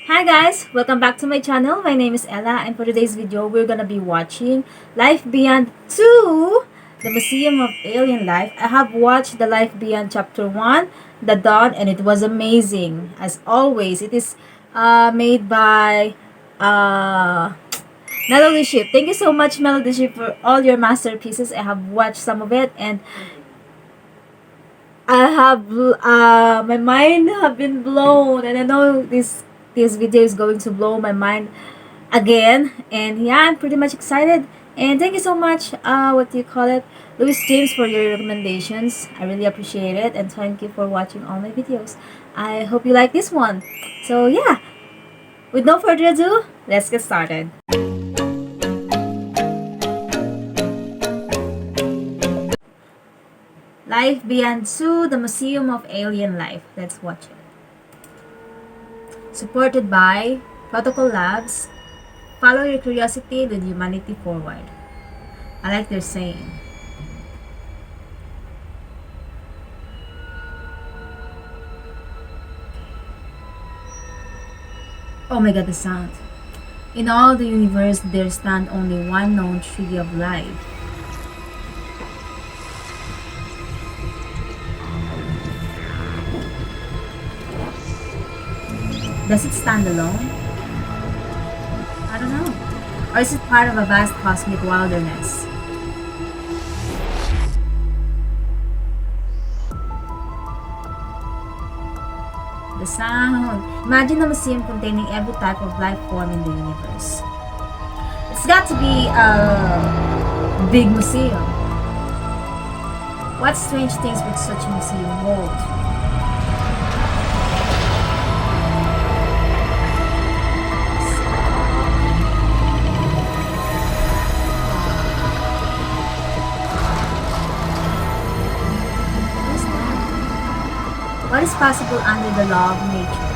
Hi guys! Welcome back to my channel. My name is Ella, and for today's video, we're gonna be watching Life Beyond 2, the Museum of Alien Life. I have watched the Life Beyond Chapter 1, The Dawn, and it was amazing. As always, it is made by uh, Melody Ship. Thank you so much, Melody Ship, for all your masterpieces. I have watched some of it, and I have my mind have been blown, and I know this video is going to blow my mind again. And yeah, I'm pretty much excited. And thank you so much, what do you call it, Louis James, for your recommendations. I really appreciate it, and thank you for watching all my videos. I hope you like this one. So yeah, with no further ado, let's get started. Life Beyond 2, the Museum of Alien Life. Let's watch it. Supported by Protocol Labs. Follow your curiosity, lead humanity forward. I like their saying. Oh my god, the sound. In all the universe, there stand only one known tree of life. Does it stand alone? I don't know. Or is it part of a vast cosmic wilderness? The sound. Imagine a museum containing every type of life form in the universe. It's got to be a big museum. What strange things would such a museum hold? What is possible under the law of nature?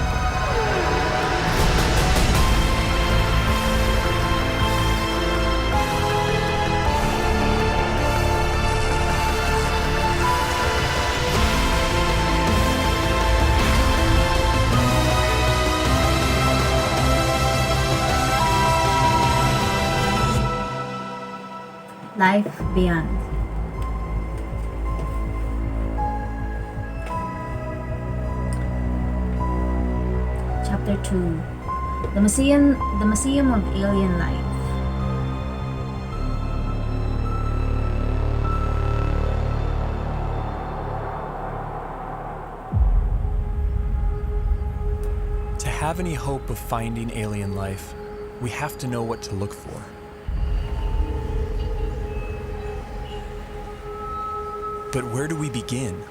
Life Beyond. Chapter 2, the Museum of Alien Life. To have any hope of finding alien life, we have to know what to look for. But where do we begin?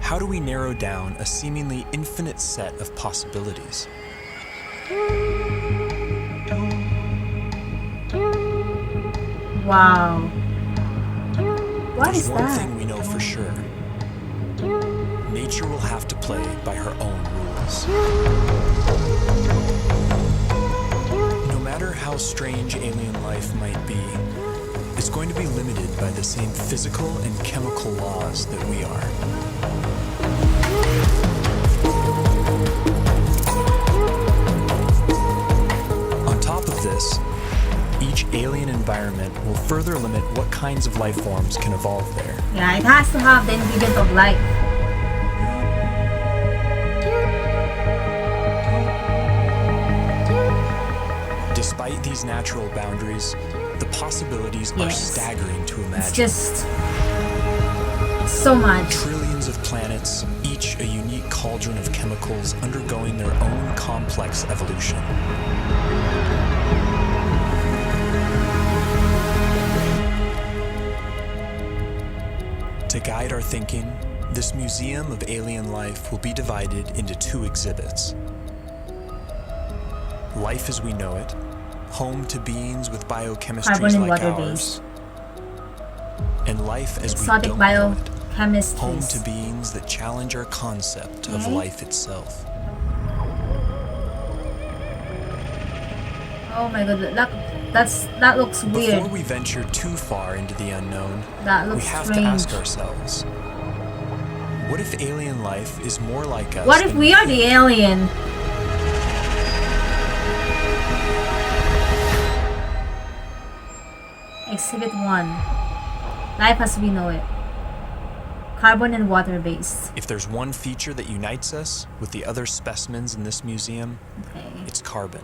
How do we narrow down a seemingly infinite set of possibilities? Wow. What There's is one that? thing we know for sure. Nature will have to play by her own rules. No matter how strange alien life might be, it's going to be limited by the same physical and chemical laws that we are. On top of this, each alien environment will further limit what kinds of life forms can evolve there. Yeah, it has to have the ingredient of life. Despite these natural boundaries, the possibilities are staggering to imagine. It's just so much. Trillions of planets, each a unique cauldron of chemicals undergoing their own complex evolution. To guide our thinking, this Museum of Alien Life will be divided into two exhibits. Life as we know it, home to beings with biochemistries like ours, and life as we don't know it, home to beings that challenge our concept of life itself. Oh my god, that looks weird. Before we venture too far into the unknown, we have to ask ourselves, what if alien life is more like us? What if we are the alien? Exhibit 1. Life as we know it. Carbon and water-based. If there's one feature that unites us with the other specimens in this museum, it's carbon.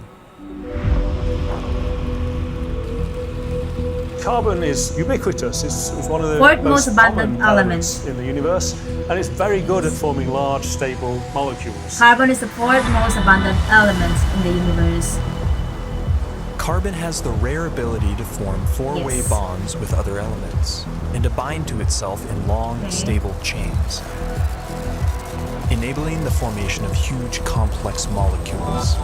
Carbon is ubiquitous. It's one of the most abundant elements in the universe, and it's very good at forming large, stable molecules. Carbon is the fourth most abundant element in the universe. Carbon has the rare ability to form four-way bonds with other elements and to bind to itself in long, stable chains, enabling the formation of huge, complex molecules.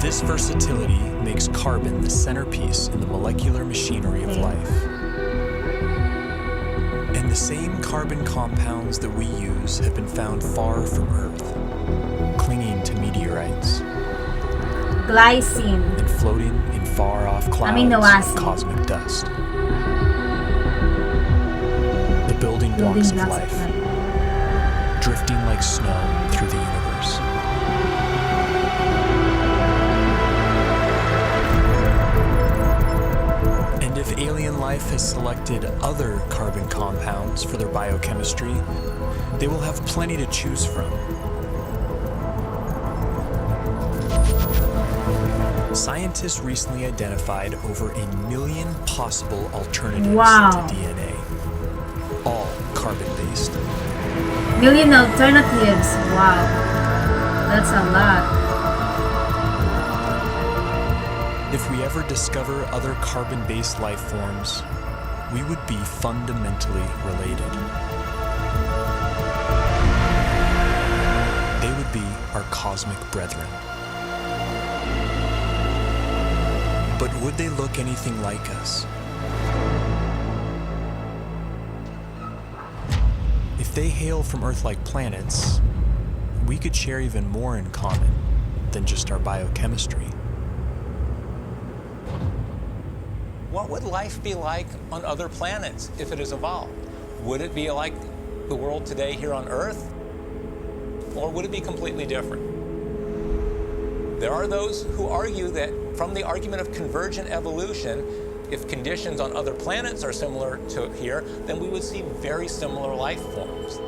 This versatility makes carbon the centerpiece in the molecular machinery of life. And the same carbon compounds that we use have been found far from Earth, clinging to meteorites, glycine, and floating in far-off clouds of cosmic dust. The building blocks of life, drifting like snow through the universe. And if alien life has selected other carbon compounds for their biochemistry, they will have plenty to choose from. Scientists recently identified over 1 million possible alternatives to DNA, all carbon-based. Million alternatives. Wow. That's a lot. If we ever discover other carbon-based life forms, we would be fundamentally related. They would be our cosmic brethren. But would they look anything like us? If they hail from Earth-like planets, we could share even more in common than just our biochemistry. What would life be like on other planets if it has evolved? Would it be like the world today here on Earth? Or would it be completely different? There are those who argue that from the argument of convergent evolution, if conditions on other planets are similar to here, then we would see very similar life forms.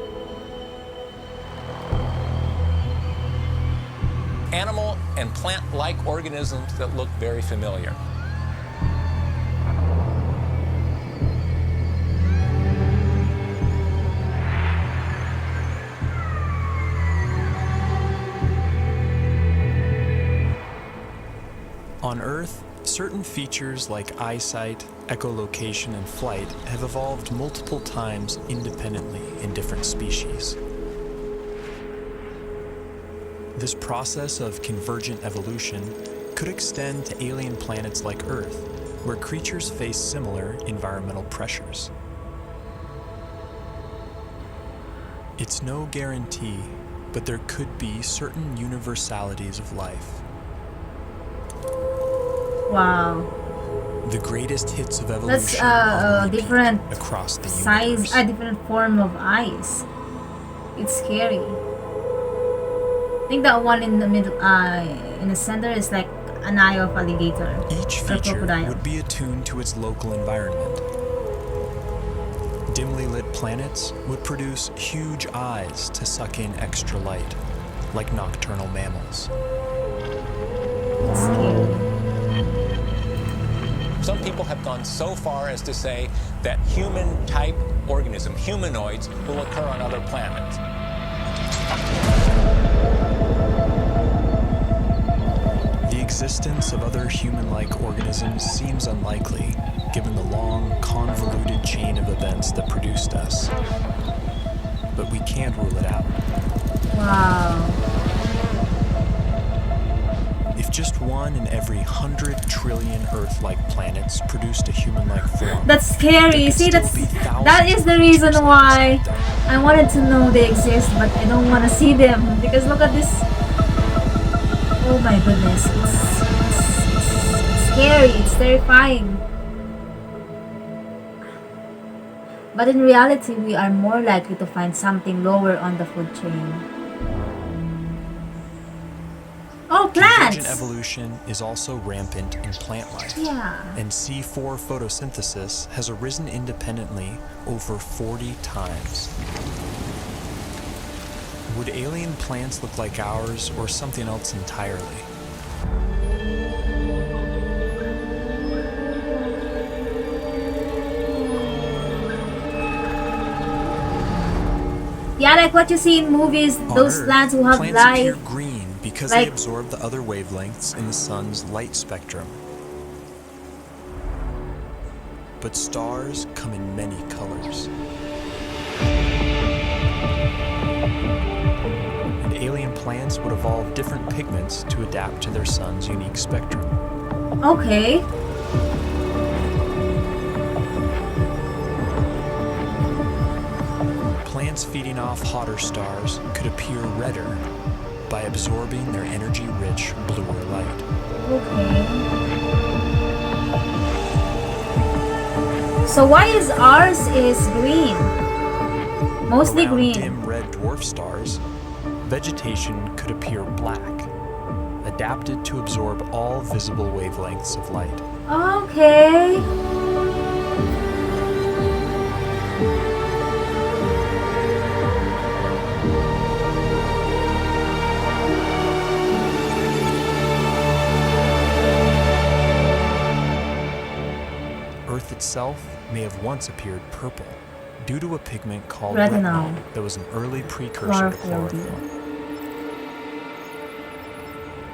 Animal and plant-like organisms that look very familiar. On Earth, certain features like eyesight, echolocation, and flight have evolved multiple times independently in different species. This process of convergent evolution could extend to alien planets like Earth, where creatures face similar environmental pressures. It's no guarantee, but there could be certain universalities of life. Wow. The greatest hits of evolution That's different across the size, universe. a different form of eyes. It's scary. I think that one in the middle, in the center, is like an eye of alligator. Each feature would be attuned to its local environment. Dimly lit planets would produce huge eyes to suck in extra light, like nocturnal mammals. It's scary. Some people have gone so far as to say that human-type organisms, humanoids, will occur on other planets. The existence of other human-like organisms seems unlikely, given the long, convoluted chain of events that produced us. But we can't rule it out. Wow. If just one in every 100 trillion Earth-like planets produced a human-like form, that's scary. See, that is the reason why I wanted to know they exist, but I don't want to see them, because look at this. Oh my goodness, it's scary. It's terrifying. But in reality, we are more likely to find something lower on the food chain. Oh plants. evolution is also rampant in plant life. Yeah. And C4 photosynthesis has arisen independently over 40 times. Would alien plants look like ours or something else entirely? Yeah, like what you see in movies, those Earth, plants who have plants life. appear green because like- they absorb the other wavelengths in the sun's light spectrum. But stars come in many colors. And alien plants would evolve different pigments to adapt to their sun's unique spectrum. Okay. Plants feeding off hotter stars could appear redder by absorbing their energy-rich bluer light. Okay. So why is ours is green? Mostly Around green. dim red dwarf stars, vegetation could appear black, adapted to absorb all visible wavelengths of light. Okay. Earth itself may have once appeared purple due to a pigment called Retinol. retinol that was an early precursor to Chlorophyll. chlorophyll.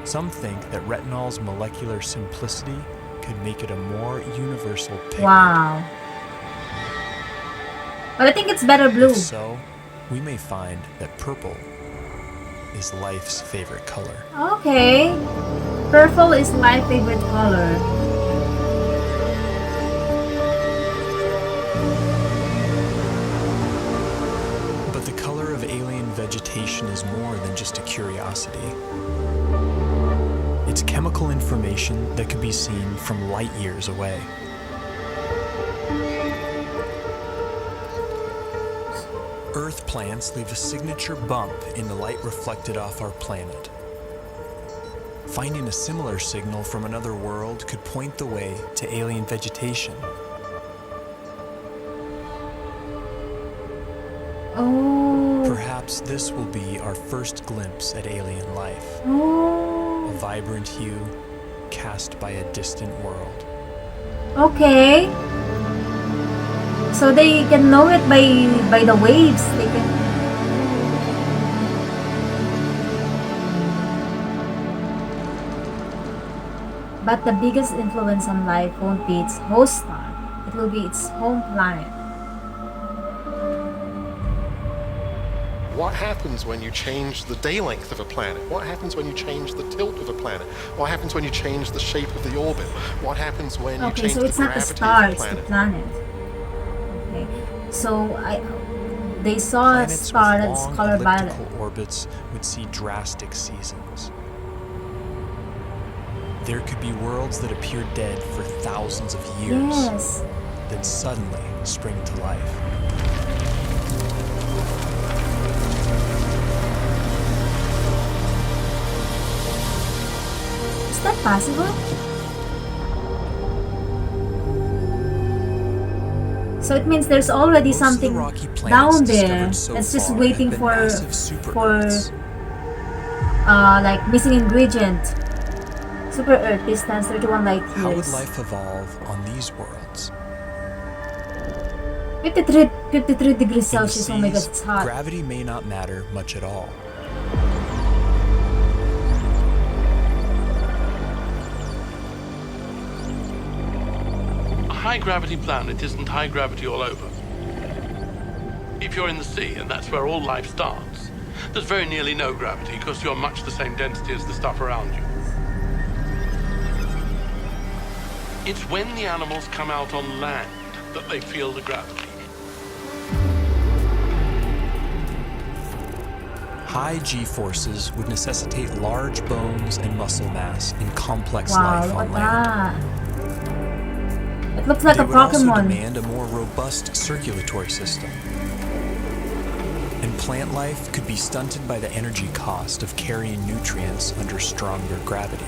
Some think that retinol's molecular simplicity could make it a more universal pigment. Wow. But I think it's better blue. If so, we may find that purple is life's favorite color. Okay. Purple is my favorite color. But the color of alien vegetation is more than just a curiosity. It's chemical information that could be seen from light years away. Earth plants leave a signature bump in the light reflected off our planet. Finding a similar signal from another world could point the way to alien vegetation. Oh. Perhaps this will be our first glimpse at alien life, a Oh. vibrant hue cast by a distant world. Okay. So they can know it by the waves. They can. But the biggest influence on life won't be its host star. It will be its home planet. What happens when you change the day length of a planet? What happens when you change the tilt of a planet? What happens when you change the shape of the orbit? What happens when you Okay, change so the it's not a gravity star, of it's the the planet? planet. Okay. So they saw a Planets star with that's long color violet. elliptical orbits would see drastic seasons. There could be worlds that appear dead for thousands of years, Yes. then suddenly spring to life. Is that possible? So it means there's already Most of the something rocky planets down there discovered so that's just far waiting have been for massive super-Earths. like missing ingredient. Super Earth distance 31 light years. How would life evolve on these worlds? 53 degrees In the Celsius. Oh my god, seas, it's hot. gravity may not matter much at all. A high-gravity planet isn't high gravity all over. If you're in the sea, and that's where all life starts, there's very nearly no gravity because you're much the same density as the stuff around you. It's when the animals come out on land that they feel the gravity. High G-forces would necessitate large bones and muscle mass in complex Wow, life look on at land. that. It looks like They a would also Pokemon. demand a more robust circulatory system. And plant life could be stunted by the energy cost of carrying nutrients under stronger gravity.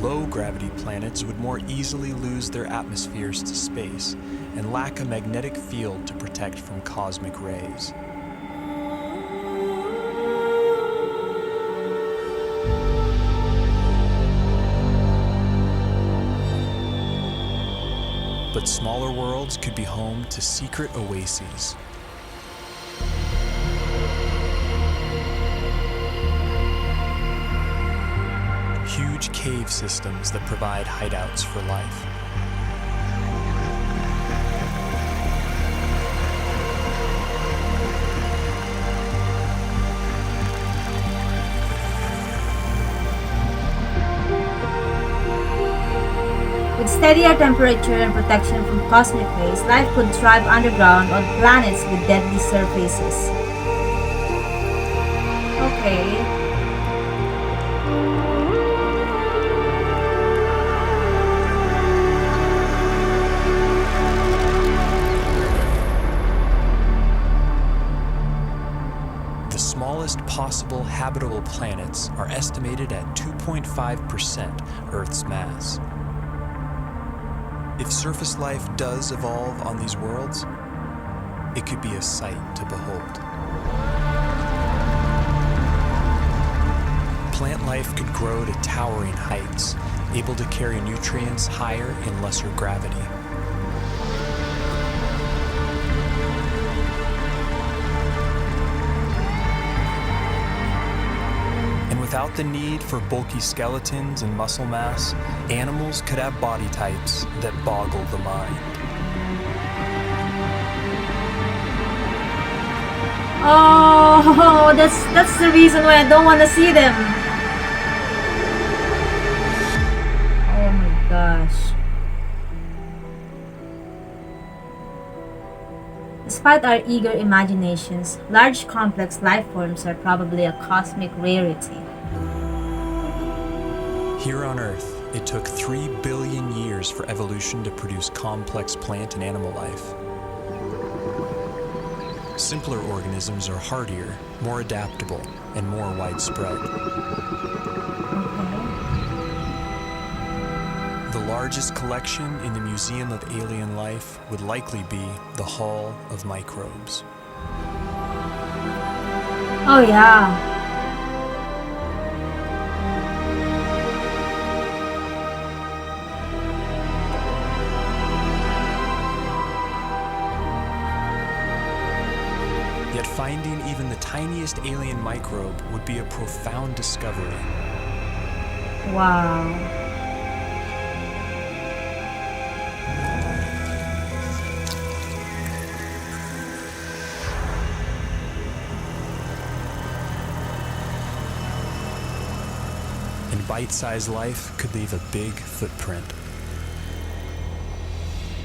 Low-gravity planets would more easily lose their atmospheres to space and lack a magnetic field to protect from cosmic rays. But smaller worlds could be home to secret oases. Huge cave systems that provide hideouts for life. With steadier temperature and protection from cosmic rays, life could thrive underground on planets with deadly surfaces. Okay. The smallest possible habitable planets are estimated at 2.5% Earth's mass. If surface life does evolve on these worlds, it could be a sight to behold. Plant life could grow to towering heights, able to carry nutrients higher in lesser gravity. Without the need for bulky skeletons and muscle mass, animals could have body types that boggle the mind. Oh, that's the reason why I don't want to see them. Oh my gosh. Despite our eager imaginations, large complex life forms are probably a cosmic rarity. Here on Earth, it took 3 billion years for evolution to produce complex plant and animal life. Simpler organisms are hardier, more adaptable, and more widespread. The largest collection in the Museum of Alien Life would likely be the Hall of Microbes. Oh yeah. Yet finding even the tiniest alien microbe would be a profound discovery. Wow. And bite-sized life could leave a big footprint.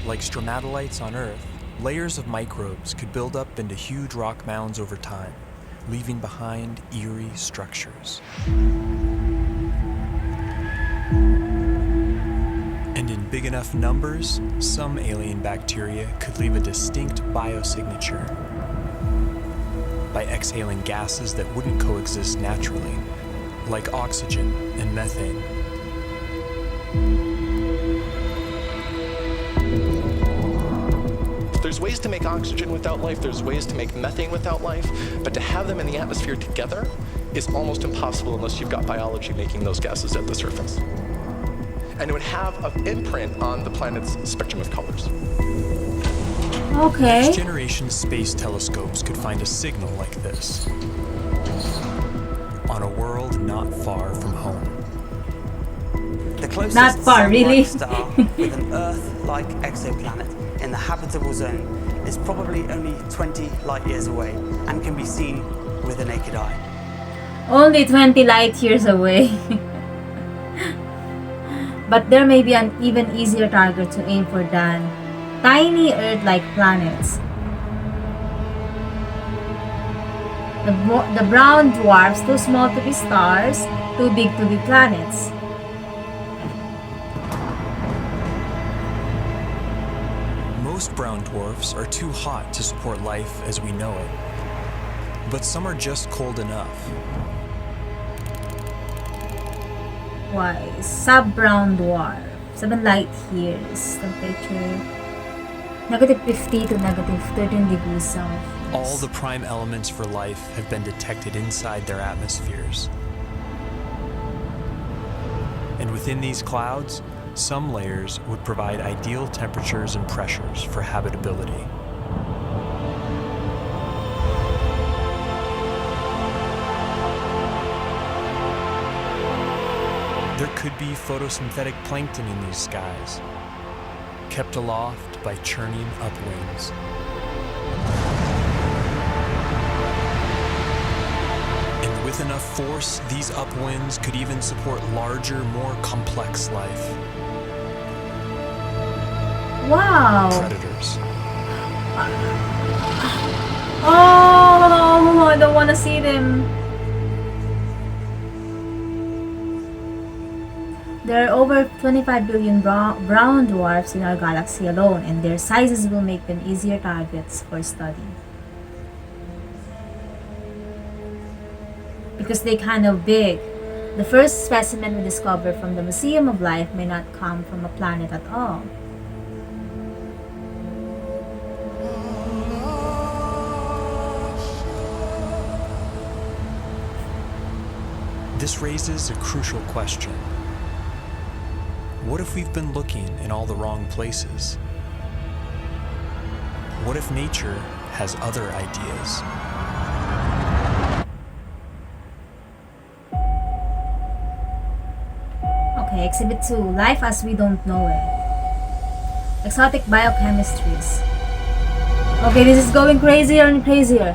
Like stromatolites on Earth, layers of microbes could build up into huge rock mounds over time, leaving behind eerie structures. And in big enough numbers, some alien bacteria could leave a distinct biosignature by exhaling gases that wouldn't coexist naturally, like oxygen and methane. There's ways to make oxygen without life, there's ways to make methane without life, but to have them in the atmosphere together is almost impossible unless you've got biology making those gases at the surface. And it would have an imprint on the planet's spectrum of colors. Okay. Next-generation space telescopes could find a signal like this on a world not far from home. The closest Not far, really. star with an Earth-like exoplanet in the habitable zone is probably only 20 light years away and can be seen with the naked eye. Only 20 light years away. But there may be an even easier target to aim for than tiny Earth-like planets. The brown dwarfs, too small to be stars, too big to be planets. Most brown dwarfs are too hot to support life as we know it, but some are just cold enough. Why? Sub-brown dwarf. 7 light years. Temperature -50 to -13 degrees Celsius. All the prime elements for life have been detected inside their atmospheres. And within these clouds, some layers would provide ideal temperatures and pressures for habitability. There could be photosynthetic plankton in these skies, kept aloft by churning upwinds. And with enough force, these upwinds could even support larger, more complex life. Wow! Predators. Oh, I don't want to see them. There are over 25 billion brown dwarfs in our galaxy alone, and their sizes will make them easier targets for study. Because they're kind of big. The first specimen we discover from the Museum of Life may not come from a planet at all. This raises a crucial question. What if we've been looking in all the wrong places? What if nature has other ideas? Okay, Exhibit 2. Life as we don't know it. Exotic biochemistries. Okay, this is going crazier and crazier.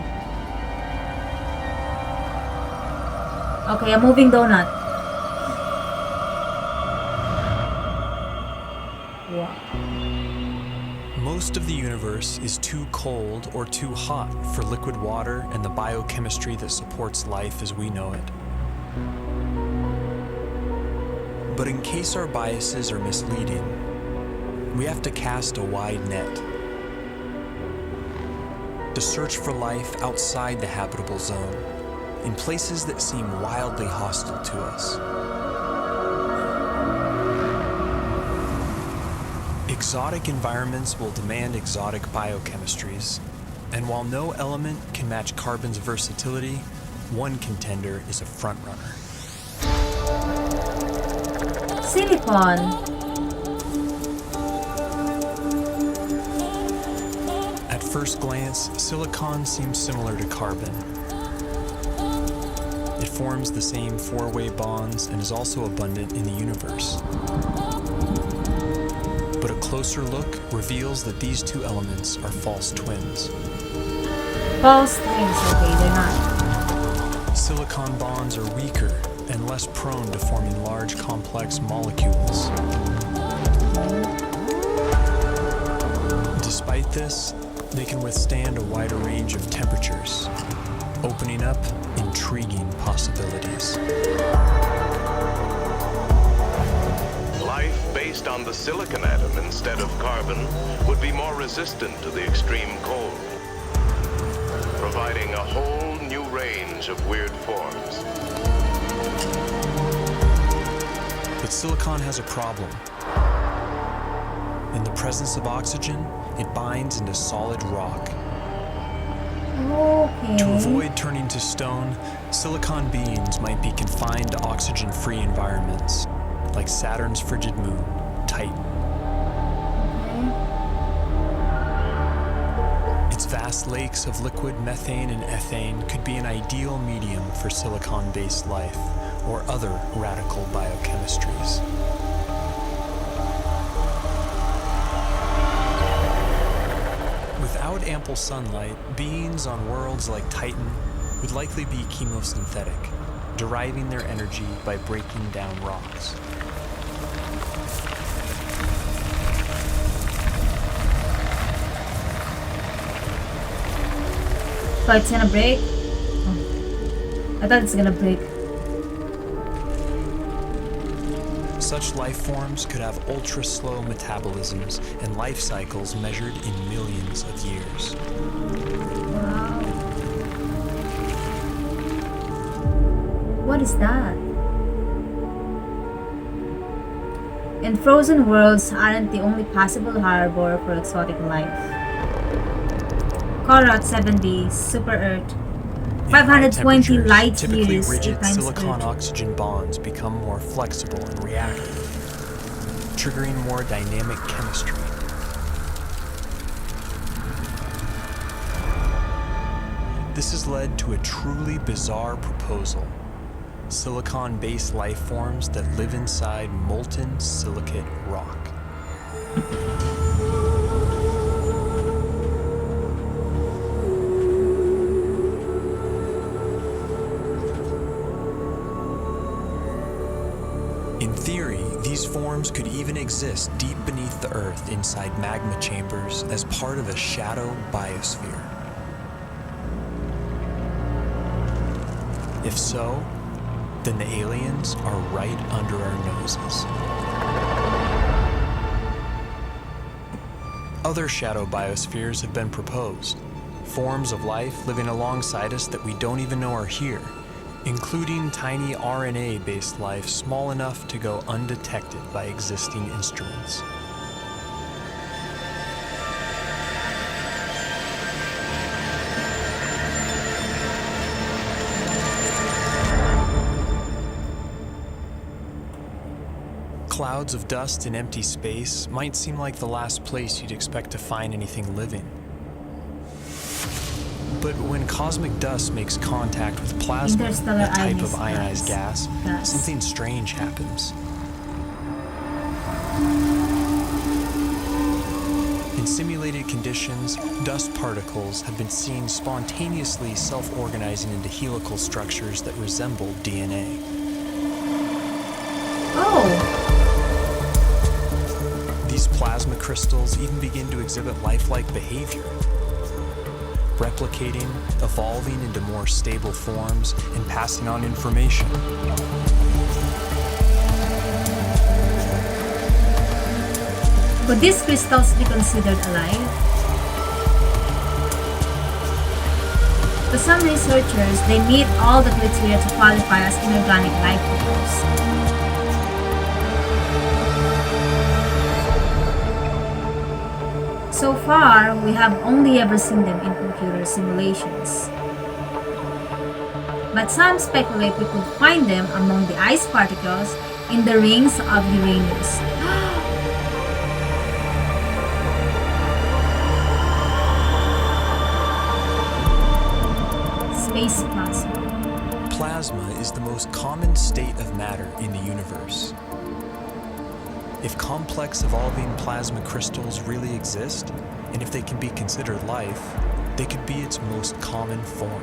Okay, a moving donut. Wow. Most of the universe is too cold or too hot for liquid water and the biochemistry that supports life as we know it. But in case our biases are misleading, we have to cast a wide net to search for life outside the habitable zone, in places that seem wildly hostile to us. Exotic environments will demand exotic biochemistries, and while no element can match carbon's versatility, one contender is a frontrunner. Silicon. At first glance, silicon seems similar to carbon. It forms the same four-way bonds and is also abundant in the universe. But a closer look reveals that these two elements are false twins. False twins, okay, they're not. Silicon bonds are weaker and less prone to forming large, complex molecules. Despite this, they can withstand a wider range of temperatures, opening up intriguing possibilities. Life based on the silicon atom instead of carbon would be more resistant to the extreme cold, providing a whole new range of weird forms. But silicon has a problem. In the presence of oxygen, it binds into solid rock. Okay. To avoid turning to stone, silicon beings might be confined to oxygen-free environments, like Saturn's frigid moon, Titan. Its vast lakes of liquid methane and ethane could be an ideal medium for silicon-based life or other radical biochemistries. Without ample sunlight, beings on worlds like Titan would likely be chemosynthetic, deriving their energy by breaking down rocks. So it's gonna break? Oh. I thought it's gonna break. Such Such life forms could have ultra-slow metabolisms and life cycles measured in millions of years. Wow. What is that? And frozen worlds aren't the only possible harbor for exotic life. Korot 7b, Super Earth, 520 light typically years, 8 rigid times silicon-oxygen bonds become more flexible and reactive, triggering more dynamic chemistry. This has led to a truly bizarre proposal: silicon-based life forms that live inside molten silicate rock. In theory, these forms could even exist deep beneath the Earth inside magma chambers as part of a shadow biosphere. If so, then the aliens are right under our noses. Other shadow biospheres have been proposed, forms of life living alongside us that we don't even know are here, including tiny RNA-based life small enough to go undetected by existing instruments. Clouds of dust in empty space might seem like the last place you'd expect to find anything living. But when cosmic dust makes contact with plasma, a type of ionized gas, something strange happens. In simulated conditions, dust particles have been seen spontaneously self-organizing into helical structures that resemble DNA. Oh! These plasma crystals even begin to exhibit lifelike behavior, replicating, evolving into more stable forms, and passing on information. Could these crystals be considered alive? To some researchers, they meet all the criteria to qualify as inorganic life forms. So far, we have only ever seen them in computer simulations. But some speculate we could find them among the ice particles in the rings of Uranus. Space plasma. Plasma is the most common state of matter in the universe. If complex evolving plasma crystals really exist, and if they can be considered life, they could be its most common form.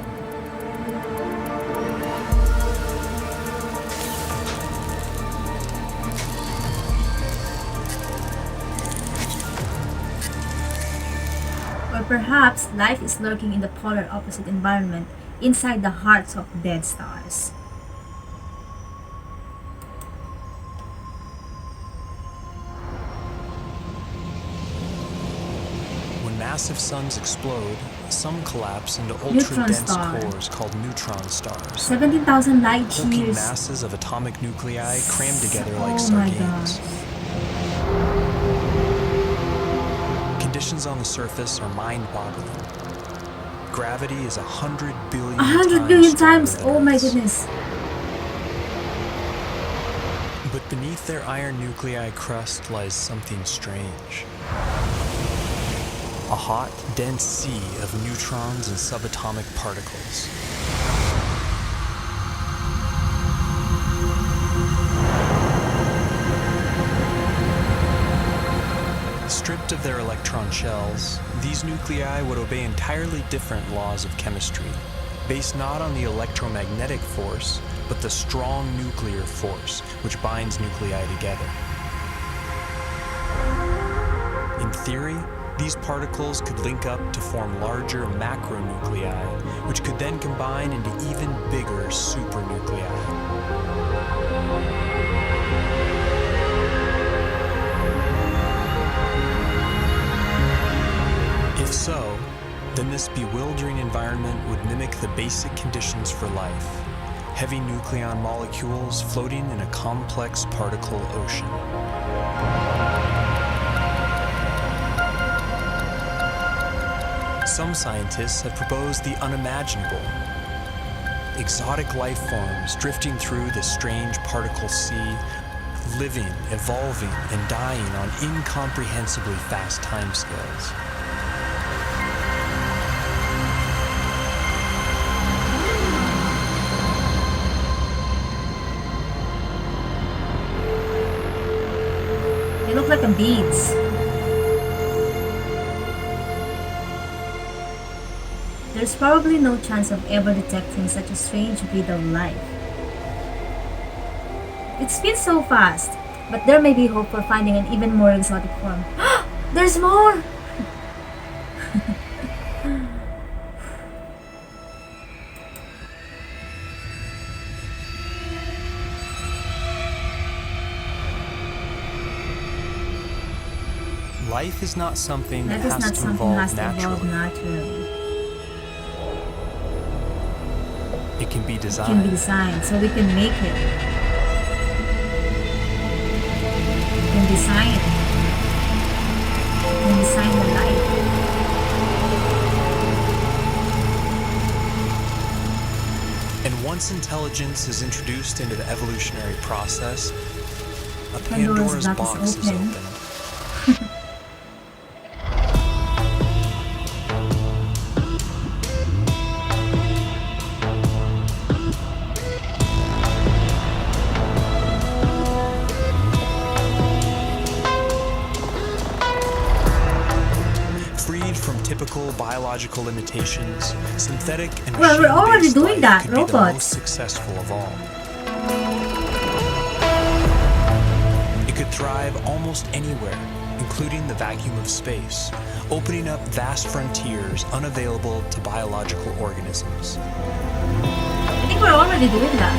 Or perhaps life is lurking in the polar opposite environment inside the hearts of dead stars. Massive suns explode, some collapse into ultra-dense cores called neutron stars. 17,000 light years. Hulking masses of atomic nuclei crammed together like sardines. Conditions on the surface are mind-boggling. Gravity is 100 billion 100 billion times! Oh my goodness. But beneath their iron nuclei crust lies something strange. A hot, dense sea of neutrons and subatomic particles. Stripped of their electron shells, these nuclei would obey entirely different laws of chemistry, based not on the electromagnetic force, but the strong nuclear force which binds nuclei together. In theory, these particles could link up to form larger macronuclei, which could then combine into even bigger supernuclei. then this bewildering environment would mimic the basic conditions for life: heavy nucleon molecules floating in a complex particle ocean. Some scientists have proposed the unimaginable: exotic life forms drifting through the strange particle sea, living, evolving, and dying on incomprehensibly fast timescales. They look like beads. There's probably no chance of ever detecting such a strange breed of life. It spins so fast, but there may be hope for finding an even more exotic form. There's more! Life is not something that has to evolve naturally. It can be designed. It can be designed, so we can make it. We can design it. We can design the life. And once intelligence is introduced into the evolutionary process, a Pandora's box is opened. Typical biological limitations, synthetic and well, we're already doing that, could be the robots. most successful of all. It could thrive almost anywhere, including the vacuum of space, opening up vast frontiers unavailable to biological organisms. I think we're already doing that.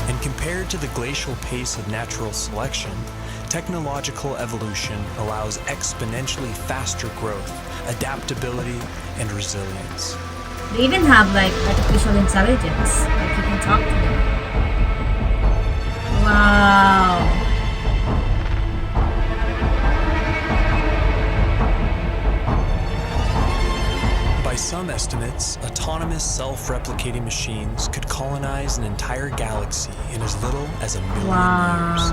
And compared to the glacial pace of natural selection, technological evolution allows exponentially faster growth, adaptability, and resilience. They even have like artificial intelligence, like you can talk to them. Wow. By some estimates, autonomous self-replicating machines could colonize an entire galaxy in as little as 1 million years.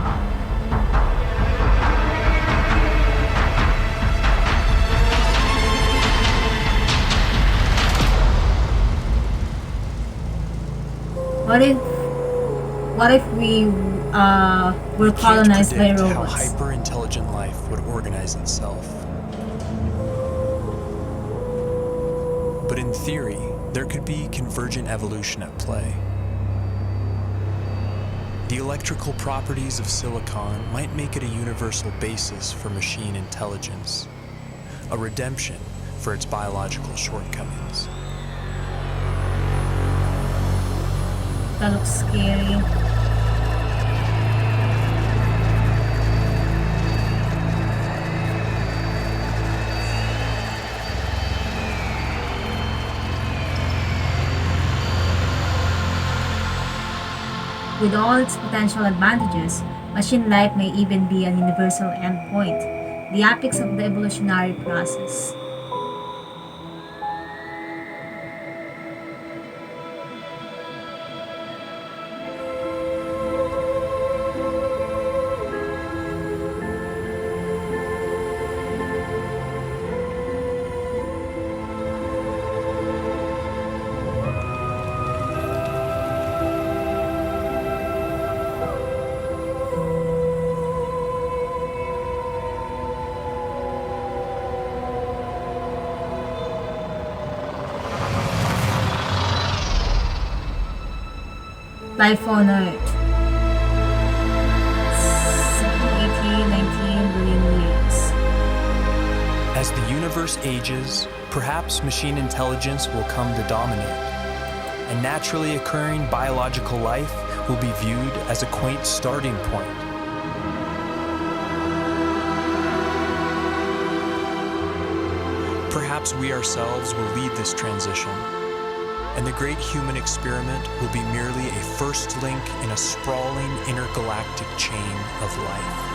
What if we were colonized by robots? How hyper-intelligent life would organize itself. But in theory, there could be convergent evolution at play. The electrical properties of silicon might make it a universal basis for machine intelligence, a redemption for its biological shortcomings. That looks scary. With all its potential advantages, machine life may even be an universal endpoint, the apex of the evolutionary process. Life on Earth. 18, 19 billion years. As the universe ages, perhaps machine intelligence will come to dominate, and naturally occurring biological life will be viewed as a quaint starting point. perhaps we ourselves will lead this transition, and the great human experiment will be merely a first link in a sprawling intergalactic chain of life.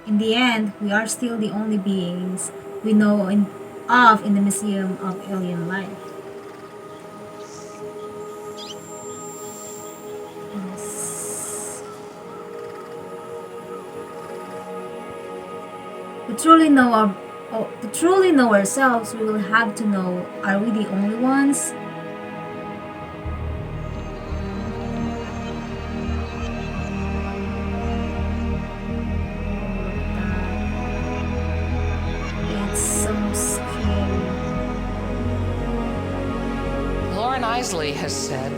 In the end, we are still the only beings we know of in the Museum of Alien Life. Yes. To truly know ourselves, we will have to know, are we the only ones? Has said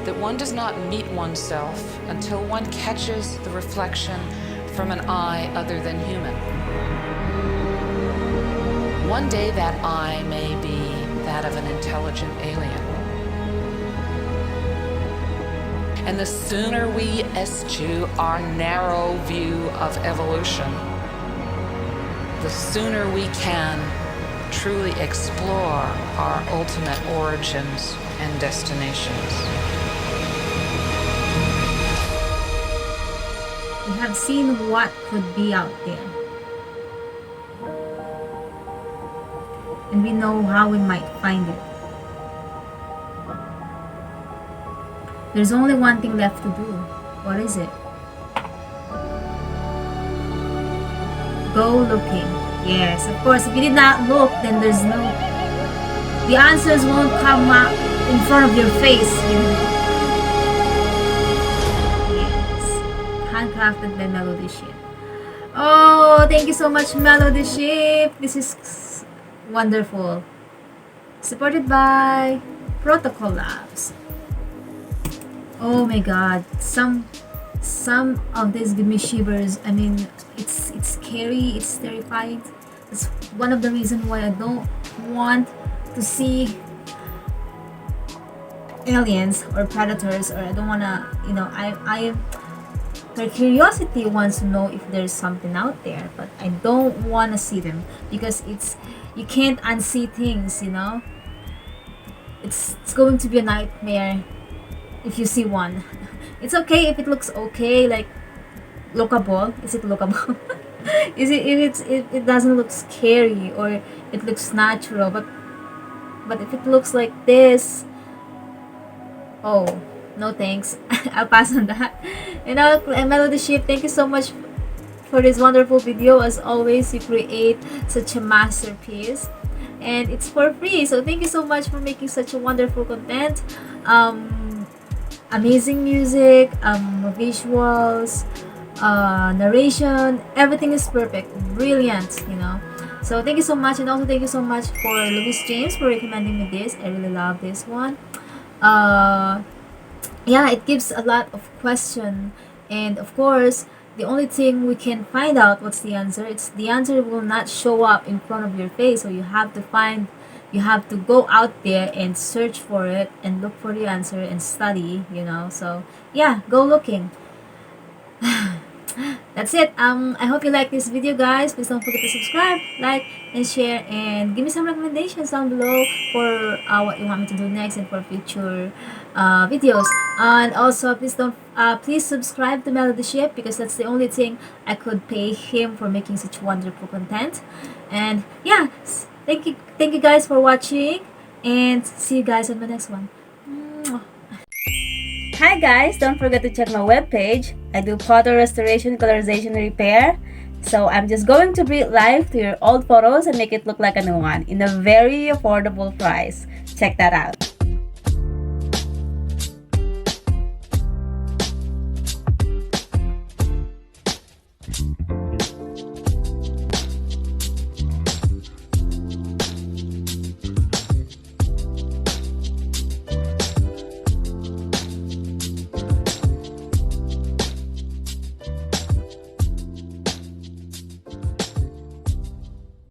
that one does not meet oneself until one catches the reflection from an eye other than human. One day that eye may be that of an intelligent alien. And the sooner we eschew our narrow view of evolution, the sooner we can truly explore our ultimate origins and destinations. We have seen what could be out there, and we know how we might find it. There's only one thing left to do. What is it? Go looking. Yes, of course, if you did not look, then the answers won't come up in front of your face, you know. Yes. Handcrafted by Melody Ship. Oh, thank you so much, Melody Ship. This is wonderful. Supported by Protocol Labs. Oh my god. Some of these give me shivers. I mean, it's scary, it's terrifying. It's one of the reasons why I don't want to see aliens or predators, or I don't wanna, you know, my curiosity wants to know if there's something out there, but I don't want to see them because you can't unsee things, you know. It's going to be a nightmare if you see one. It's okay if it looks okay, like lookable. Is it lookable? Is it if it doesn't look scary or it looks natural, but if it looks like this, oh no thanks. I'll pass on that. You know, Melody Ship, thank you so much for this wonderful video. As always, you create such a masterpiece and it's for free, so thank you so much for making such a wonderful content. Amazing music, visuals, narration, everything is perfect, brilliant, you know. So thank you so much, and also thank you so much for Louis James for recommending me this. I really love this one. Yeah, it gives a lot of question, and of course the only thing we can find out what's the answer, it's the answer will not show up in front of your face, so you have to go out there and search for it and look for the answer and study, you know. So yeah, go looking. That's it. I hope you like this video, guys. Please don't forget to subscribe, like, and share, and give me some recommendations down below for what you want me to do next and for future videos. And also, please subscribe to Melody Ship, because that's the only thing I could pay him for making such wonderful content. And yeah, thank you guys for watching, and see you guys on the next one. Hi guys, don't forget to check my webpage. I do photo restoration, colorization, repair. So I'm just going to bring life to your old photos and make it look like a new one in a very affordable price. Check that out.